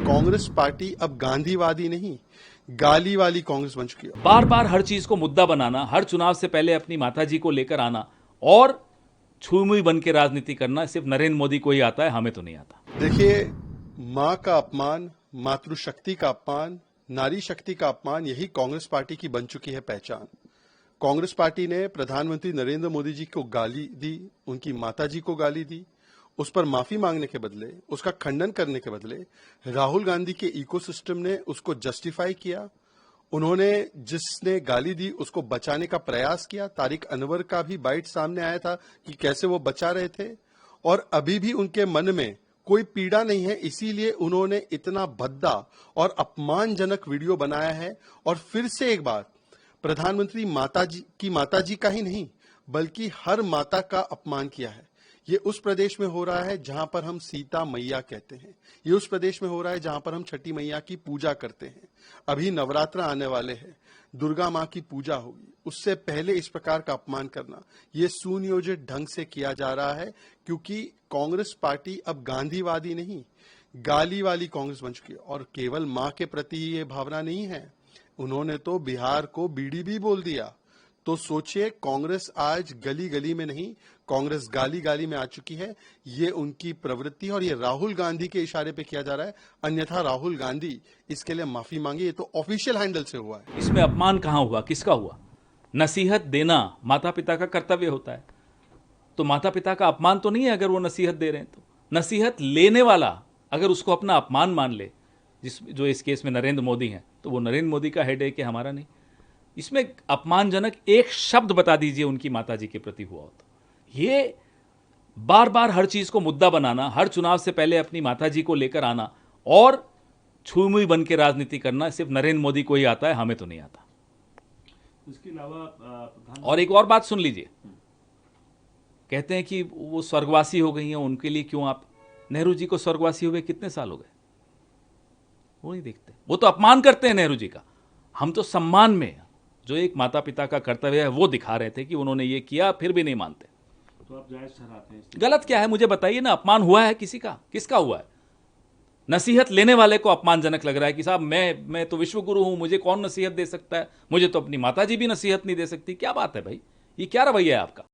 Congress party अब गांधीवादी नहीं, गाली वाली कांग्रेस बन चुकी है। बार बार हर चीज को मुद्दा बनाना, हर चुनाव से पहले अपनी माताजी को लेकर आना और छुई बन के राजनीति करना सिर्फ नरेंद्र मोदी को ही आता है, हमें तो नहीं आता। देखिए, मां का अपमान, मातृशक्ति का अपमान, नारी शक्ति का अपमान, यही कांग्रेस पार्टी की बन चुकी है पहचान। कांग्रेस पार्टी ने प्रधानमंत्री नरेंद्र मोदी जी को गाली दी, उनकी माताजी को गाली दी, उस पर माफी मांगने के बदले, उसका खंडन करने के बदले राहुल गांधी के इकोसिस्टम ने उसको जस्टिफाई किया। उन्होंने जिसने गाली दी उसको बचाने का प्रयास किया। तारिक अनवर का भी बाइट सामने आया था कि कैसे वो बचा रहे थे, और अभी भी उनके मन में कोई पीड़ा नहीं है, इसीलिए उन्होंने इतना भद्दा और अपमानजनक वीडियो बनाया है। और फिर से एक बार प्रधानमंत्री माताजी का ही नहीं बल्कि हर माता का अपमान किया है। ये उस प्रदेश में हो रहा है जहां पर हम सीता मैया कहते हैं, ये उस प्रदेश में हो रहा है जहां पर हम छठी मैया की पूजा करते हैं। अभी नवरात्र आने वाले हैं, दुर्गा मां की पूजा होगी, उससे पहले इस प्रकार का अपमान करना ये सुनियोजित ढंग से किया जा रहा है, क्योंकि कांग्रेस पार्टी अब गांधीवादी नहीं, गाली वाली कांग्रेस बन चुकी है। और केवल मां के प्रति ये भावना नहीं है, उन्होंने तो बिहार को बीड़ी भी बोल दिया। तो सोचिए, कांग्रेस आज गली गली में नहीं, कांग्रेस गाली गाली में आ चुकी है। ये उनकी प्रवृत्ति और ये राहुल गांधी के इशारे पे किया जा रहा है, अन्यथा राहुल गांधी इसके लिए माफी मांगे। ये तो ऑफिशियल हैंडल से हुआ है। इसमें अपमान कहां हुआ, किसका हुआ? नसीहत देना माता पिता का कर्तव्य होता है, तो माता पिता का अपमान तो नहीं है अगर वो नसीहत दे रहे हैं। तो नसीहत लेने वाला अगर उसको अपना अपमान मान ले, जो इस केस में नरेंद्र मोदी हैं, तो वो नरेंद्र मोदी का हेडेक है, हमारा नहीं। इसमें अपमानजनक एक शब्द बता दीजिए उनकी माताजी के प्रति हुआ हो तो। ये बार बार हर चीज को मुद्दा बनाना, हर चुनाव से पहले अपनी माताजी को लेकर आना और छुई बन के राजनीति करना सिर्फ नरेंद्र मोदी को ही आता है, हमें तो नहीं आता। इसके अलावा और एक और बात सुन लीजिए, कहते हैं कि वो स्वर्गवासी हो गई हैं, उनके लिए क्यों आप? नेहरू जी को स्वर्गवासी हुए कितने साल हो गए? वो नहीं देखते, वो तो अपमान करते हैं नेहरू जी का। हम तो सम्मान में, जो एक माता पिता का कर्तव्य है, वो दिखा रहे थे कि उन्होंने ये किया, फिर भी नहीं मानते। तो आप जायज ठहराते हैं? गलत क्या है मुझे बताइए ना। अपमान हुआ है किसी का? किसका हुआ है? नसीहत लेने वाले को अपमानजनक लग रहा है कि साहब मैं तो विश्व गुरु हूं, मुझे कौन नसीहत दे सकता है? मुझे तो अपनी माताजी भी नसीहत नहीं दे सकती। क्या बात है भाई, ये क्या रवैया है आपका?